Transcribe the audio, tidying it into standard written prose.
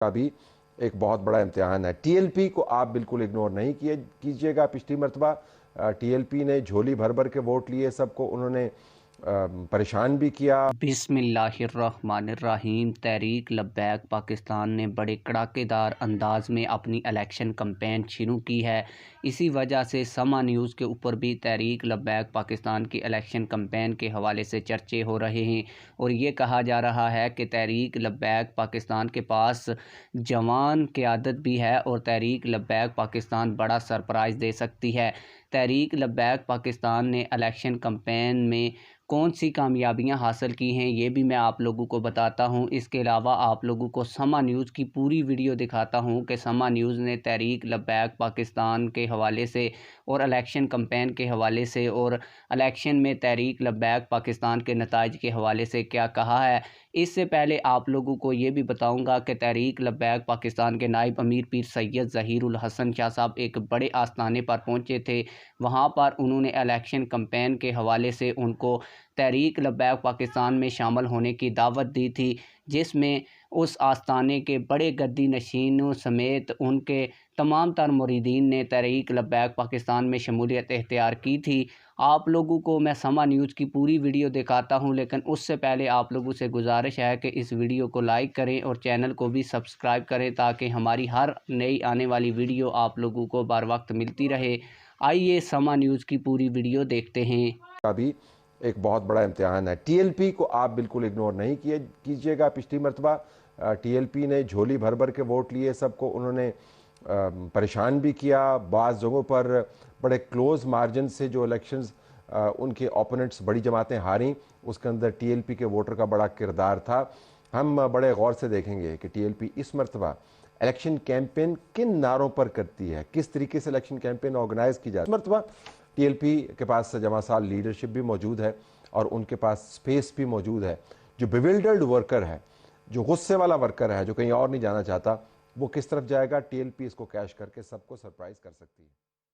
का भी एक बहुत बड़ा इम्तिहान है। टीएलपी को आप बिल्कुल इग्नोर नहीं कीजिएगा। पिछली मरतबा टीएलपी ने झोली भर भर के वोट लिए, सबको उन्होंने परेशान भी किया। बिस्मिल्लाहिर्रहमानिर्रहीम। तहरीक लब्बैक पाकिस्तान ने बड़े कड़ाकेदार अंदाज में अपनी इलेक्शन कैंपेन शुरू की है। इसी वजह से समा न्यूज़ के ऊपर भी तहरीक लब्बैक पाकिस्तान की इलेक्शन कैंपेन के हवाले से चर्चे हो रहे हैं और ये कहा जा रहा है कि तहरीक लब्बैक पाकिस्तान के पास जवान क़यादत भी है और तहरीक लब्बैक पाकिस्तान बड़ा सरप्राइज़ दे सकती है। तहरीक लब्बैक पाकिस्तान ने इलेक्शन कैंपेन में कौन सी कामयाबियां हासिल की हैं ये भी मैं आप लोगों को बताता हूं। इसके अलावा आप लोगों को समा न्यूज़ की पूरी वीडियो दिखाता हूं कि समा न्यूज़ ने तहरीक लब्बैक पाकिस्तान के हवाले से और इलेक्शन कैंपेन के हवाले से और इलेक्शन में तहरीक लब्बैक पाकिस्तान के नताइज के हवाले से क्या कहा है। इससे पहले आप लोगों को ये भी बताऊंगा कि तहरीक लब्बैक पाकिस्तान के नायब अमीर पीर सैयद ज़हीरुल हसन शाह साहब एक बड़े आस्थाने पर पहुंचे थे। वहां पर उन्होंने इलेक्शन कैंपेन के हवाले से उनको तहरीक लब्बैक पाकिस्तान में शामिल होने की दावत दी थी, जिसमें उस आस्थाने के बड़े गद्दी नशीनों समेत उनके तमाम तर मुरीदीन ने तहरीक लब्बैक पाकिस्तान में शमूलियत इख्तियार की थी। आप लोगों को मैं समा न्यूज़ की पूरी वीडियो दिखाता हूं, लेकिन उससे पहले आप लोगों से गुजारिश है कि इस वीडियो को लाइक करें और चैनल को भी सब्सक्राइब करें ताकि हमारी हर नई आने वाली वीडियो आप लोगों को बर वक्त मिलती रहे। आइए समा न्यूज़ की पूरी वीडियो देखते हैं। का भी एक बहुत बड़ा इम्तिहान है। टीएलपी को आप बिल्कुल इग्नोर नहीं कीजिएगा। पिछली मरतबा टीएलपी ने झोली भर भर के वोट लिए, सबको उन्होंने परेशान भी किया। बाज़ जगहों पर बड़े क्लोज मार्जिन से जो इलेक्शंस उनके ओपोनेंट्स बड़ी जमातें हारी, उसके अंदर टीएलपी के वोटर का बड़ा किरदार था। हम बड़े गौर से देखेंगे कि टीएलपी इस मरतबा इलेक्शन कैंपेन किन नारों पर करती है, किस तरीके से इलेक्शन कैंपेन ऑर्गेनाइज की जाती है। इस मरतबा टीएलपी के पास जमासाल लीडरशिप भी मौजूद है और उनके पास स्पेस भी मौजूद है। जो बिविल्डर्ड वर्कर है, जो गुस्से वाला वर्कर है, जो कहीं और नहीं जाना चाहता, वो किस तरफ जाएगा, टीएलपी इसको कैश करके सबको सरप्राइज कर सकती है।